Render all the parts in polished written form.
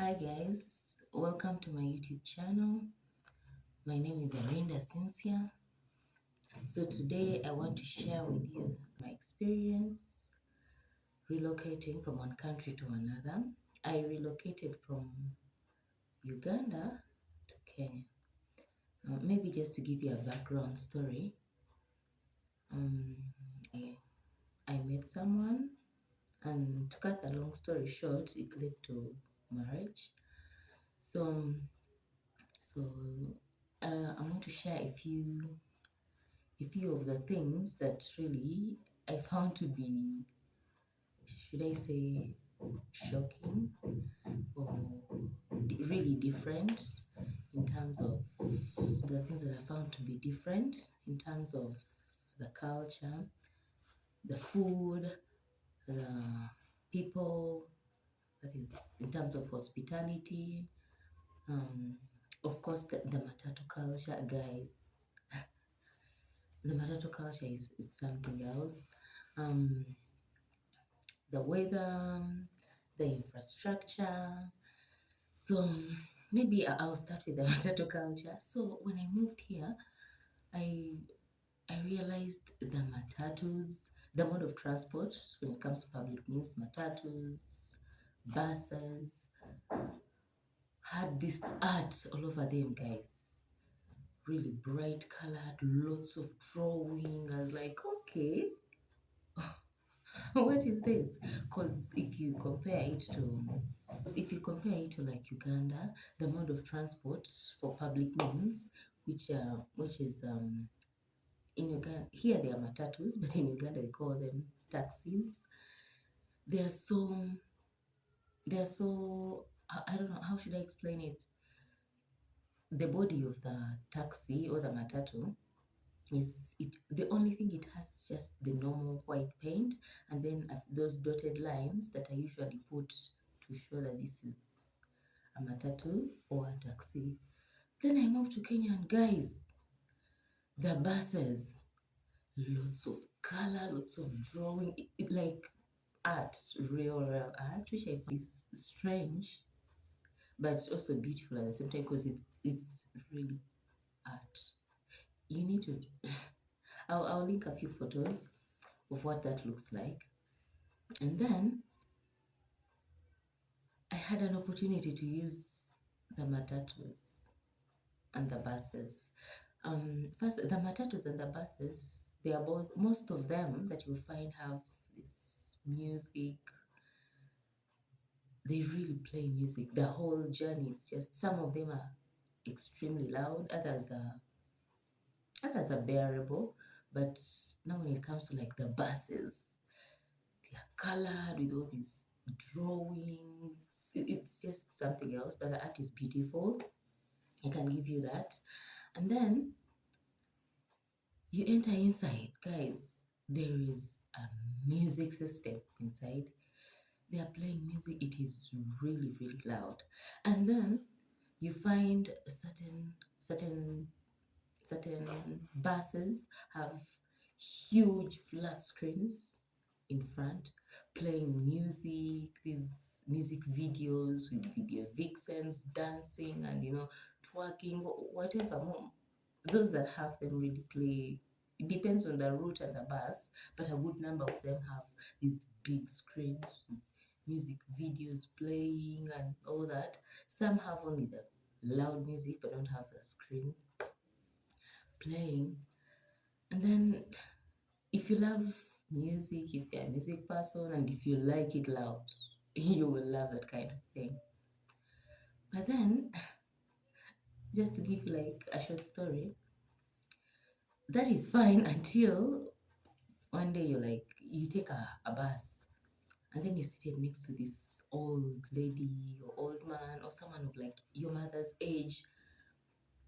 Hi guys, welcome to my YouTube channel. My name is Arinda Cynthia. So today I want to share with you my experience relocating from one country to another. I relocated from Uganda to Kenya. Maybe just to give you a background story. Um, I, I met someone, and to cut the long story short, it led to marriage. So So I'm going to share a few of the things that really I found to be, should I say, shocking or really different in terms of the things that I found to be different in terms of the culture, the food, the people, that is in terms of hospitality, um, of course the matatu culture, guys. The matatu culture is something else. Um, the weather, the infrastructure. So maybe I'll start with the matatu culture. So when I moved here, I I realized the matatus, the mode of transport when it comes to public means matatus, buses, had this art all over them, guys. Really bright colored, lots of drawing. I was like, okay, what is this? Because if you compare it to like Uganda, the mode of transport for public means, which is in Uganda, here they are matatus, but in Uganda they call them taxis. They are so I don't know, how should I explain it. The body of the taxi or the matatu is it the only thing it has is just the normal white paint, and then those dotted lines that I usually put to show that this is a matatu or a taxi. Then I moved to Kenya, and guys, the buses, lots of color, lots of drawing, like art, real art, which I find is strange, but it's also beautiful at the same time because it's really art. You need to I'll link a few photos of what that looks like. And then I had an opportunity to use the matatus and the buses. First, the matatus and the buses, they are both, most of them that you find have this music. They really play music. The whole journey, it's just, some of them are extremely loud, others are bearable. But now when it comes to like the buses, they are colored with all these drawings. It's just something else, but the art is beautiful. I can give you that. And then you enter inside, guys. There is a music system inside. They are playing music. It is really, really loud. And then you find certain buses have huge flat screens in front, playing music, these music videos with video vixens dancing and twerking, whatever. Those that have them really play. It depends on the route and the bus, but a good number of them have these big screens, music videos playing and all that. Some have only the loud music but don't have the screens playing. And then if you love music, if you're a music person, and if you like it loud, you will love that kind of thing. But then, just to give you like a short story, that is fine until one day you take a bus, and then you're seated next to this old lady or old man or someone of like your mother's age,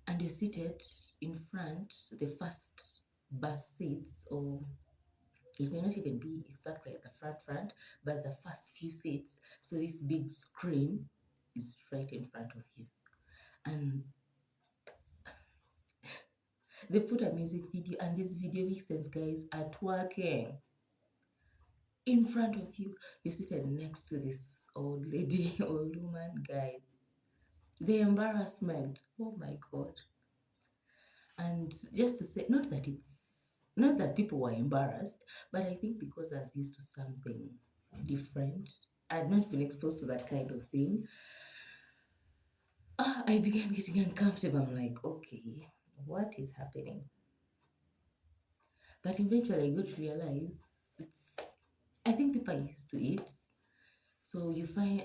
and you're seated in front, the first bus seats, or it may not even be exactly at the front, but the first few seats. So this big screen is right in front of you. And they put a music video, and these video vixens, guys, are twerking. in front of you. You're seated next to this old lady, old woman, guys. The embarrassment. Oh my God. And just to say, not that people were embarrassed, but I think because I was used to something different, I had not been exposed to that kind of thing. I began getting uncomfortable. I'm like, okay, what is happening? But eventually I got to realize I think people are used to it. So you find,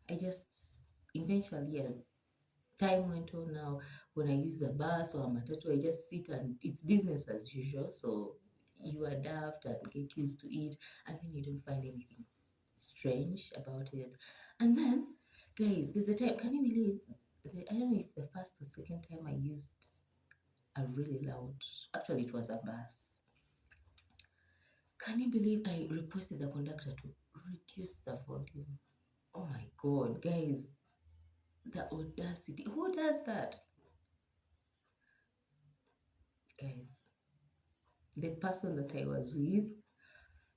I just, eventually, as time went on now, when I use a bus or a matatu, I just sit and it's business as usual. So you adapt and get used to it, and then you don't find anything strange about it. And then, guys, there's a time, can you believe, I don't know if the first or second time I used a really loud, actually, it was a bus. Can you believe I requested the conductor to reduce the volume? Oh my God, guys, the audacity. Who does that? Guys, the person that I was with,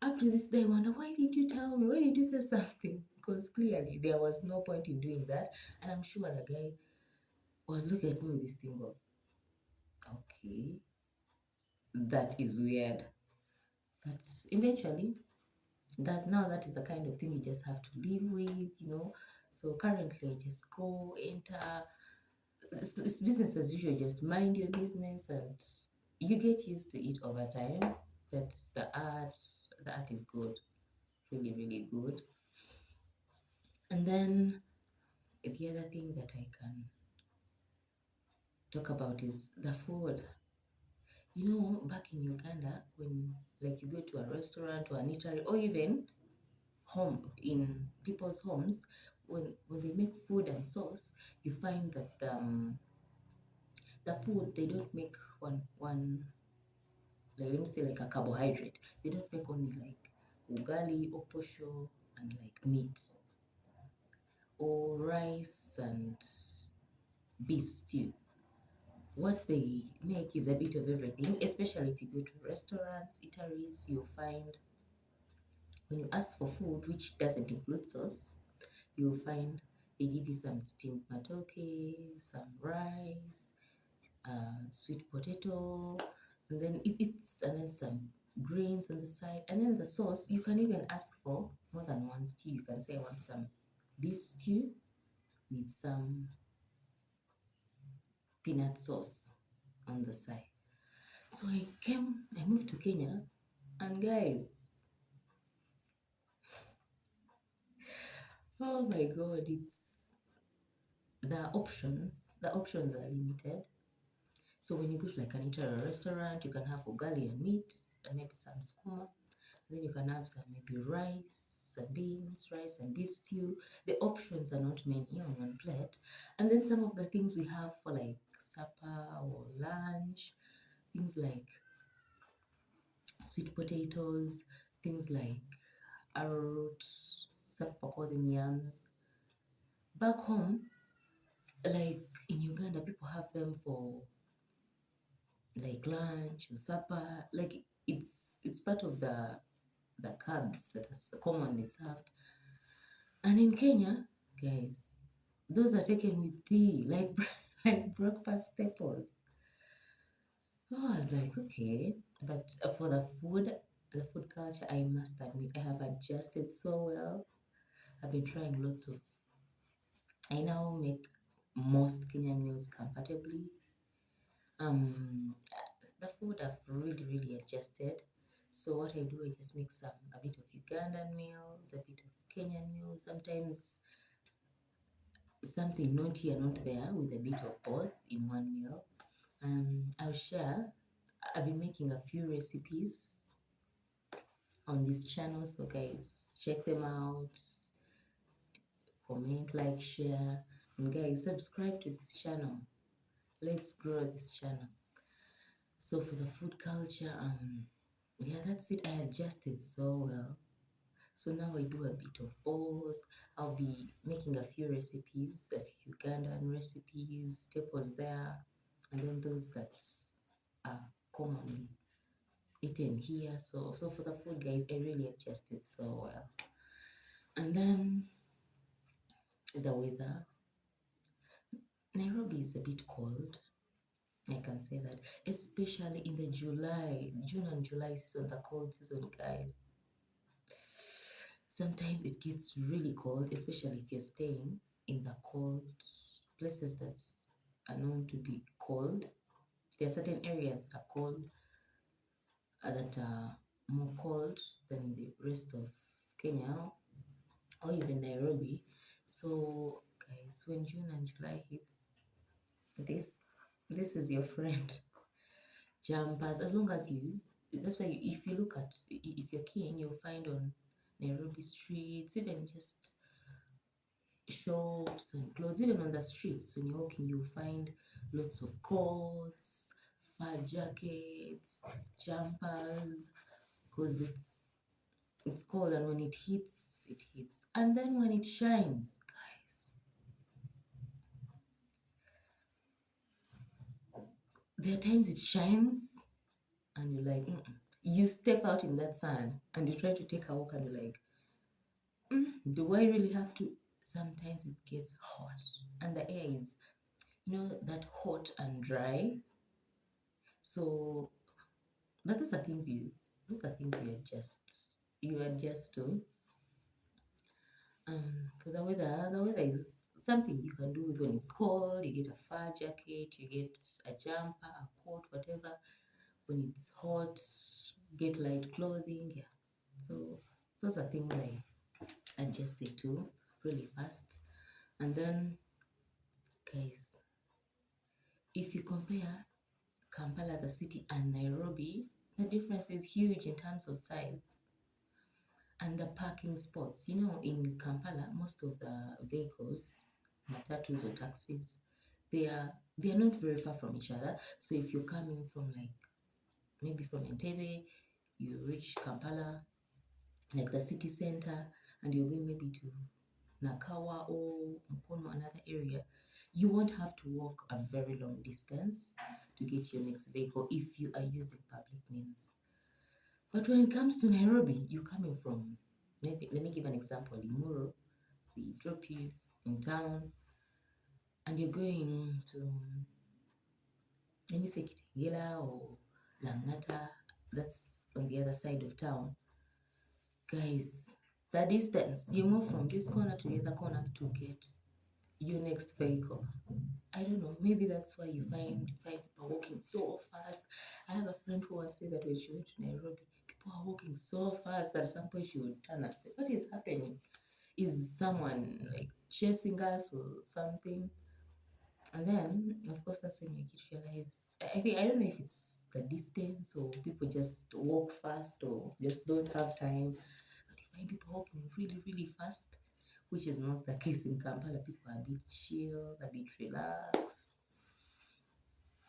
up to this day, I wonder, why didn't you tell me? Why didn't you say something? Because clearly there was no point in doing that. And I'm sure the guy was looking at me with this thing of, okay, that is weird. But eventually, that is the kind of thing you just have to live with. So currently, I just go, enter. It's business as usual. Just mind your business, and you get used to it over time. But the art is good, really, really good. And then the other thing that I can talk about is the food. Back in Uganda, when like you go to a restaurant or an eatery, or even home in people's homes, when they make food and sauce, you find that the food they don't make one, like, let me say, like a carbohydrate. They don't make only like ugali or posho and like meat or rice and beef stew. What they make is a bit of everything, especially if you go to restaurants, eateries, you'll find when you ask for food which doesn't include sauce, you'll find they give you some steamed matoke, some rice, sweet potato, and then and then some greens on the side, and then the sauce. You can even ask for more than one stew. You can say I want some beef stew with some peanut sauce on the side. So I moved to Kenya, and guys, oh my God, it's the options are limited. So when you go to like an Italian restaurant, you can have ugali and meat and maybe some skuma. And then you can have some maybe rice and beans, rice and beef stew. The options are not many on one plate. And then some of the things we have for like supper or lunch, things like sweet potatoes, things like arrowroot, them yams. Back home, like in Uganda, people have them for like lunch or supper. Like it's part of the carbs that is commonly served. And in Kenya, guys, those are taken with tea, like like breakfast staples. Oh, I was like, okay. But for the food culture, I must admit, I have adjusted so well. I've been trying lots of. I now make most Kenyan meals comfortably. The food I've really, really adjusted. So what I do, I just mix a bit of Ugandan meals, a bit of Kenyan meals, sometimes something not here, not there, with a bit of both in one meal. I'll share. I've been making a few recipes on this channel, so guys, check them out. Comment, like, share, and guys, subscribe to this channel. Let's grow this channel. So for the food culture, yeah, that's it. I adjusted so well. So now I do a bit of both. I'll be making a few recipes, a few Ugandan recipes, staples there, and then those that are commonly eaten here. So for the food, guys, I really adjusted so well. And then the weather, Nairobi is a bit cold. I can say that, especially in the June and July season, the cold season, guys. Sometimes it gets really cold, especially if you're staying in the cold places that are known to be cold. There are certain areas that are cold, that are more cold than the rest of Kenya or even Nairobi. So, guys, when June and July hits, this this is your friend. Jumpers, as long as you, that's why if you look at, if you're keen, you'll find on Nairobi streets, even just shops and clothes, even on the streets when you're walking, you'll find lots of coats, fur jackets, jumpers, because it's cold, and when it hits, it hits. And then when it shines, guys, there are times it shines and you're like, mm-mm. You step out in that sun and you try to take a walk and you're like, do I really have to? Sometimes it gets hot and the air is, that hot and dry. So, but those are things you adjust to. For the weather is something you can do with when it's cold. You get a fur jacket, you get a jumper, a coat, whatever. When it's hot, get light clothing. Yeah. So those are things I adjusted to really fast. And then, guys, if you compare Kampala, the city, and Nairobi, the difference is huge in terms of size. And the parking spots, in Kampala, most of the vehicles, matatus or taxis, they are not very far from each other. So if you're coming from, like, maybe from Entebbe, you reach Kampala, like the city center, and you're going maybe to Nakawa or Mkono, another area, you won't have to walk a very long distance to get your next vehicle if you are using public means. But when it comes to Nairobi, you're coming from, maybe, let me give an example, Limuru, they drop you in town, and you're going to, let me say, Kitengela or Langata, that's on the other side of town. Guys, the distance, you move from this corner to the other corner to get your next vehicle. I don't know, maybe that's why you find people walking so fast. I have a friend who once said that when she went to Nairobi, people are walking so fast that at some point she would turn and say, what is happening? Is someone like chasing us or something? And then, of course, that's when you get to realize. I don't know if it's the distance or people just walk fast or just don't have time. But you find people walking really, really fast, which is not the case in Kampala. People are a bit chill, a bit relaxed.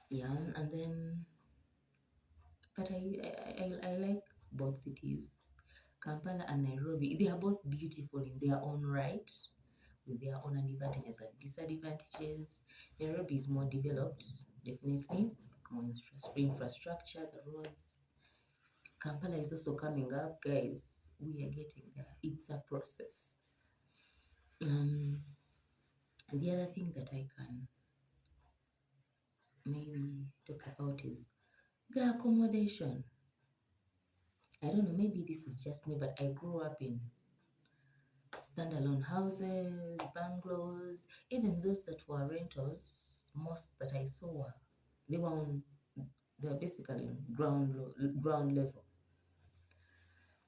Yeah, and then, but I like both cities, Kampala and Nairobi. They are both beautiful in their own right, with their own advantages and disadvantages. Nairobi is more developed, definitely, more infrastructure, the roads. Kampala is also coming up, guys. We are getting there. It's a process. The other thing that I can maybe talk about is the accommodation. I don't know, maybe this is just me, but I grew up in standalone houses, bungalows, even those that were rentals. Most that I saw they were basically on ground level.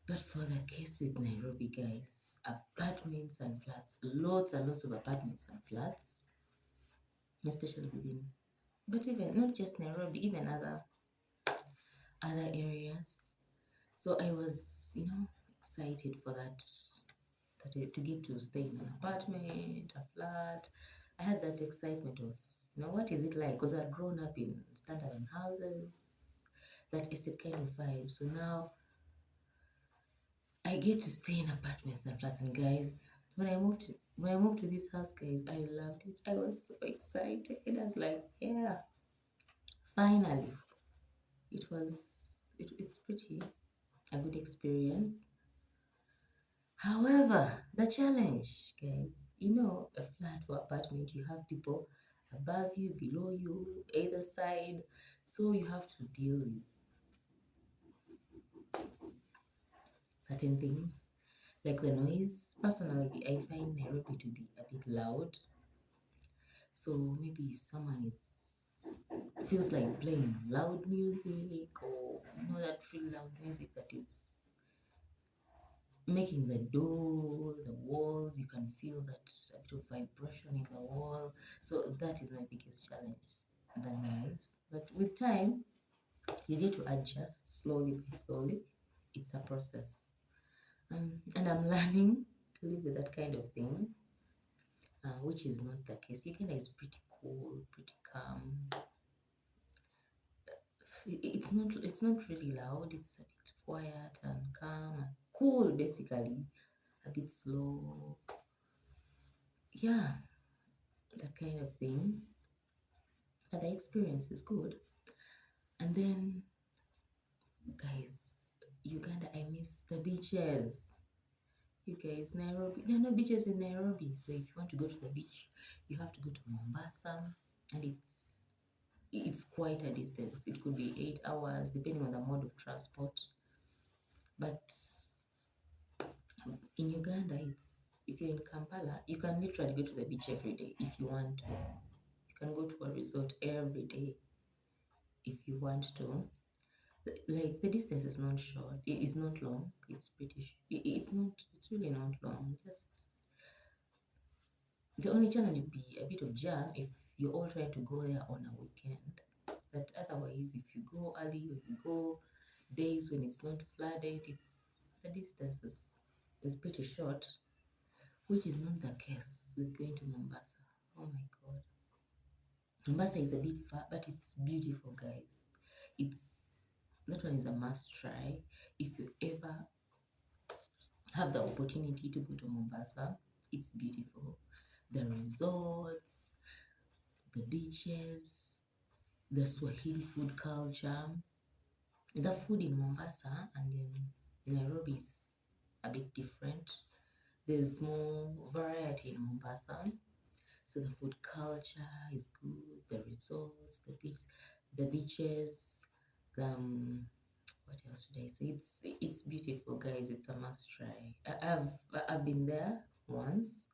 But for the case with Nairobi, guys, apartments and flats, lots and lots of apartments and flats, especially within, but even not just Nairobi, even other areas. So I was, excited for that to get to stay in an apartment, a flat. I had that excitement of, what is it like? Because I'd grown up in standalone houses, that estate kind of vibe. So now I get to stay in apartments and flats. And guys, when I moved to this house, guys, I loved it. I was so excited. I was like, yeah, finally. It was it's pretty a good experience. However, the challenge, guys, a flat or apartment, you have people above you, below you, either side, so you have to deal with certain things like the noise. Personally, I find Nairobi to be a bit loud. So maybe if someone is feels like playing loud music, or that really loud music that is making the door, the walls, you can feel that a bit of vibration in the wall. So that is my biggest challenge, the noise. But with time, you get to adjust slowly by slowly. It's a process. And I'm learning to live with that kind of thing, which is not the case. Uganda is pretty cool, pretty calm. It's not really loud. It's a bit quiet and calm and cool, basically. A bit slow. Yeah, that kind of thing. But the experience is good. And then, guys, Uganda, I miss the beaches. You guys, Nairobi, there are no beaches in Nairobi. So if you want to go to the beach, you have to go to Mombasa, and it's quite a distance. It could be 8 hours, depending on the mode of transport. But in Uganda, if you're in Kampala, you can literally go to the beach every day if you want to. You can go to a resort every day if you want to. Like, the distance is not short. It's not long. It's pretty. It's not. It's really not long. Just the only challenge would be a bit of jam if you're all trying to go there on a weekend. But otherwise, if you go early or you go days when it's not flooded, the distance is pretty short, which is not the case with going to Mombasa. Oh my God. Mombasa is a bit far, but it's beautiful, guys. That one is a must try if you ever have the opportunity to go to Mombasa. It's beautiful. The resorts, the beaches, the Swahili food culture. The food in Mombasa and in Nairobi is a bit different. There's more variety in Mombasa. So the food culture is good, the resorts, the beaches, what else should I say? It's beautiful, guys. It's a must try. I've been there once,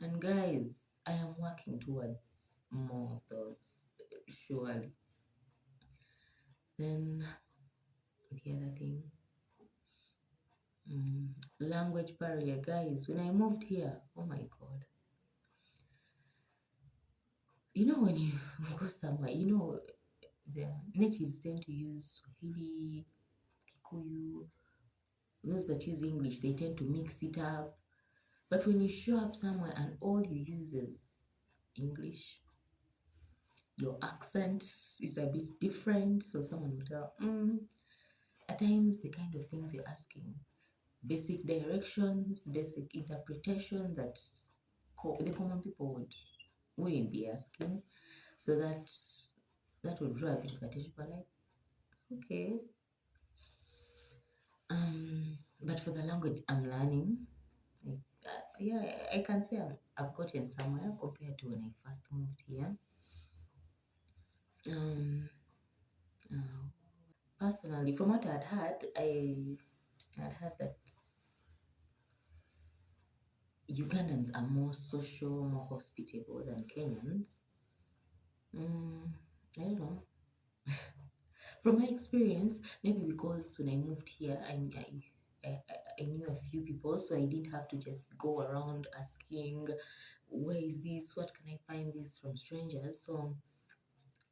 and guys, I am working towards more of those, surely. Then the other thing, language barrier, guys. When I moved here, oh my God. When you go somewhere, the natives tend to use Swahili, Kikuyu. Those that use English, they tend to mix it up. But when you show up somewhere and all you use is English, your accent is a bit different. So someone will tell, at times the kind of things you're asking, basic directions, basic interpretation that the common people wouldn't be asking. So that would draw a bit of attention. But like, okay. But for the language I'm learning, like, yeah, I can say I've gotten somewhere compared to when I first moved here. Um, Personally, from what I'd heard, I had heard that Ugandans are more social, more hospitable than Kenyans. I don't know. From my experience, maybe because when I moved here, I knew a few people, so I didn't have to just go around asking, where is this? What can I find this from strangers? So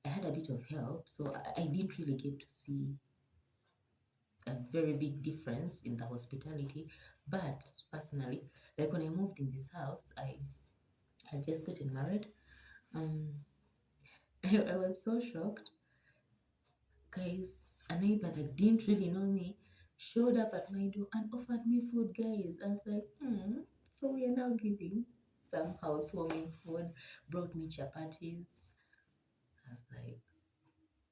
I had a bit of help, so I didn't really get to see a very big difference in the hospitality. But personally, like when I moved in this house, I had just gotten married. I was so shocked. Guys, a neighbor that didn't really know me showed up at my door and offered me food, guys. I was like, so we are now giving some housewarming food, brought me chapatis. I was like,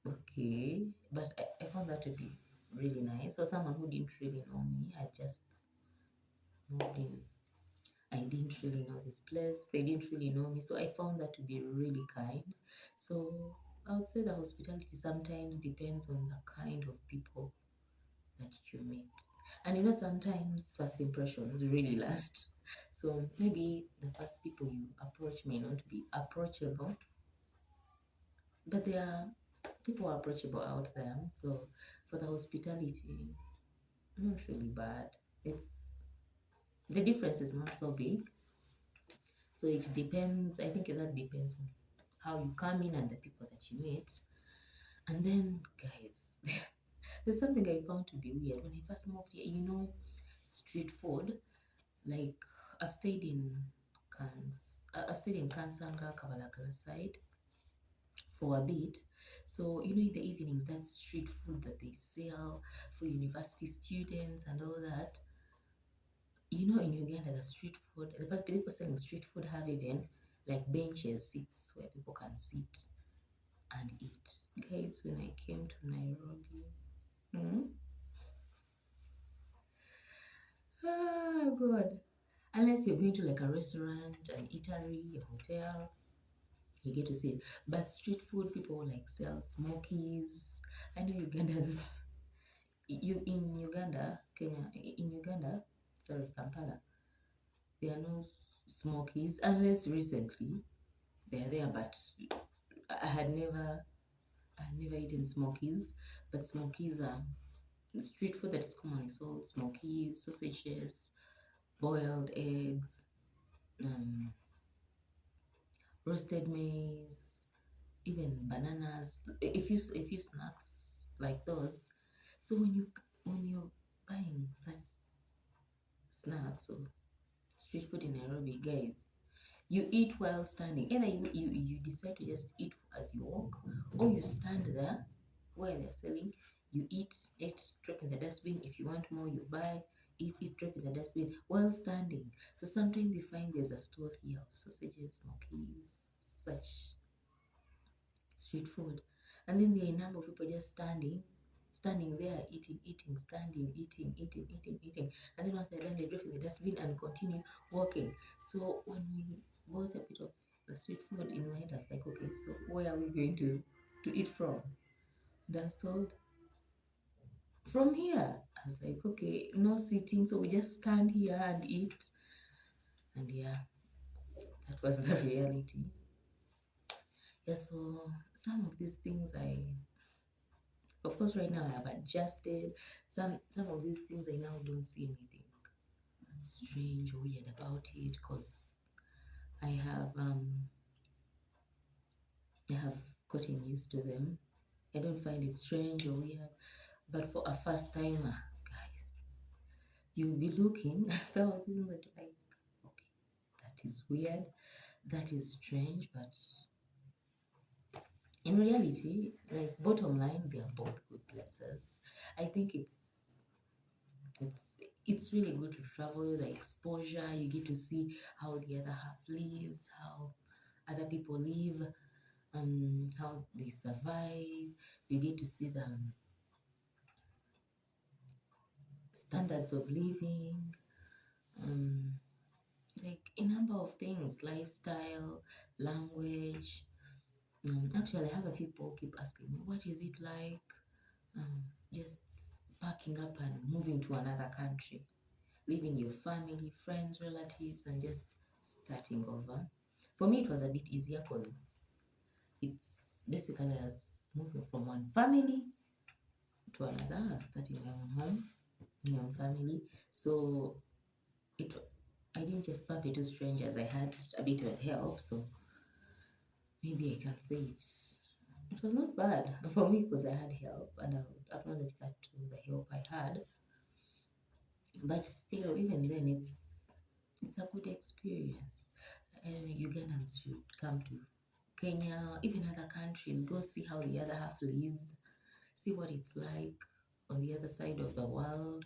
okay. But I found that to be really nice. For someone who didn't really know me, I just moved in. I didn't really know this place. They didn't really know me. So I found that to be really kind. So I would say the hospitality sometimes depends on the kind of people that you meet. And sometimes first impressions really last. So maybe the first people you approach may not be approachable, but there are people are approachable out there. So for the hospitality, not really bad. It's the difference is not so big. So it depends. I think that depends on how you come in and the people that you meet. And then, guys, there's something I found to be weird when I first moved here. Street food. Like I've stayed in Kansanga, Kabalakala side for a bit. So in the evenings, that street food that they sell for university students and all that. In Uganda, the street food, the people selling street food have even like benches, seats where people can sit and eat. Guys, when I came to Nairobi, oh God, unless you're going to like a restaurant, an eatery, a hotel, you get to see it. But street food, people like sell smokies. I know Ugandans, in Uganda, sorry, Kampala, there are no smokies unless recently they're there, but I had never eaten smokies. But smokies are street food that is commonly sold: smokies, sausages, boiled eggs, um, roasted maize, even bananas. A few snacks like those. So when you're buying such snacks or street food in Nairobi, guys, you eat while standing. Either you decide to just eat as you walk, or you stand there where they're selling. You eat, drop in the dustbin. If you want more, you buy, eat, drop in the dustbin while standing. So sometimes you find there's a stall here of sausages, smokies, such street food. And then there are a number of people just standing there, eating, standing, eating. And then once they're done, they drop in the dustbin and continue walking. So when we bought a bit of the street food in my head, I was like, okay, so where are we going to eat from? And I was told, from here. I was like, okay, no sitting, so we just stand here and eat. And yeah, that was the reality. Yes, for some of these things, of course, right now I have adjusted. Some of these things I now don't see anything strange or weird about it, because I have gotten used to them. I don't find it strange or weird. But for a first timer, guys, you'll be looking at some of things that you're like, okay, that is weird, that is strange, but in reality, like bottom line, they are both good places. I think it's really good to travel, the exposure, you get to see how the other half lives, how other people live, how they survive. You get to see the standards of living, like a number of things, lifestyle, language. Actually, I have a few people keep asking me, what is it like just packing up and moving to another country, leaving your family, friends, relatives, and just starting over? For me, it was a bit easier because it's basically as moving from one family to another, starting my own home, my own family. So I didn't just bump into strangers. I had a bit of help, so maybe I can say it was not bad for me because I had help, and I would acknowledge that too, the help I had. But still, even then, it's a good experience. And Ugandans should come to Kenya, even other countries, go see how the other half lives, see what it's like on the other side of the world,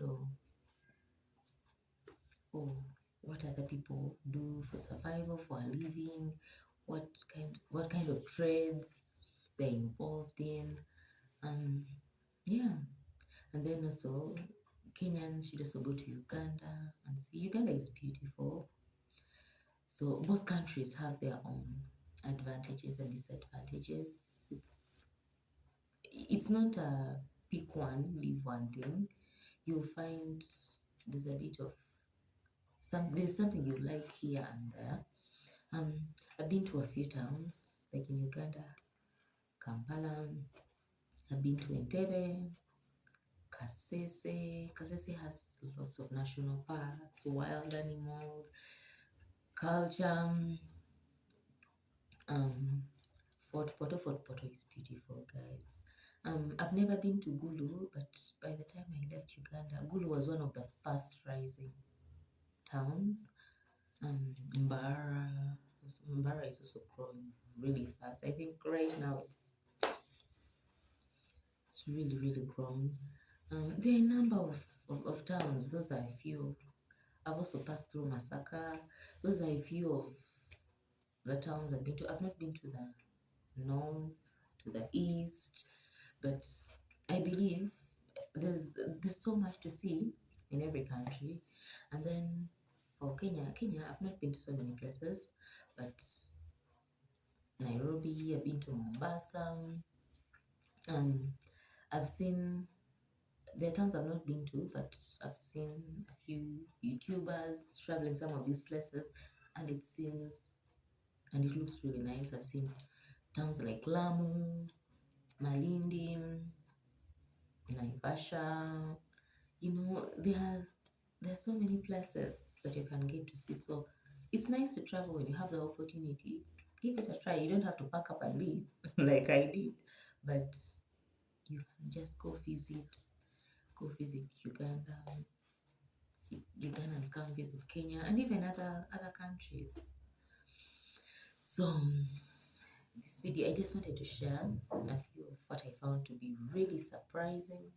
or what other people do for survival, for a living, what kind of trades they're involved in. Yeah, And then also, Kenyans should also go to Uganda and see. Uganda is beautiful. So both countries have their own advantages and disadvantages. It's not a pick one, leave one thing. You'll find there's a bit of there's something you like here and there. I've been to a few towns, like in Uganda, Kampala. I've been to Entebbe, Kasese. Kasese has lots of national parks, wild animals, culture. Um, Fort Poto is beautiful, guys. I've never been to Gulu, but by the time I left Uganda, Gulu was one of the fast rising towns. Mbara is also growing really fast. I think right now it's really, really grown. There are a number of towns. Those are a few. I've also passed through Masaka. Those are a few of the towns I've been to. I've not been to the north, to the east, but I believe there's so much to see in every country. And then for Kenya, I've not been to so many places, but Nairobi, I've been to Mombasa. I've seen there are towns I've not been to, but I've seen a few YouTubers traveling some of these places, and it looks really nice. I've seen towns like Lamu, Malindi, Naivasha. There's so many places that you can get to see. So it's nice to travel when you have the opportunity. Give it a try. You don't have to pack up and leave like I did, but you can just go visit. Go visit Uganda. Ugandans come visit Kenya and even other countries. So this video, I just wanted to share a few of what I found to be really surprising,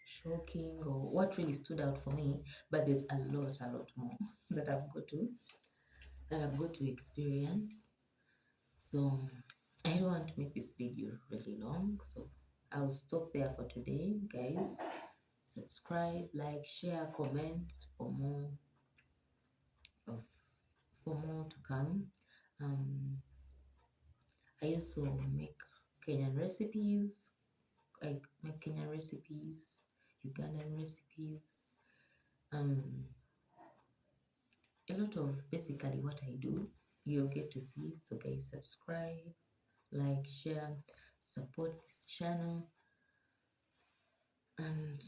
shocking, or what really stood out for me. But there's a lot more that I've got to experience. So I don't want to make this video really long, so I'll stop there for today, guys. Subscribe, like, share, comment of for more to come. I also make Kenyan recipes. I make Kenyan recipes, Ugandan recipes. A lot of basically what I do, you'll get to see it. So guys, subscribe, like, share, support this channel, and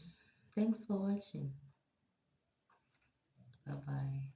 thanks for watching. Bye bye.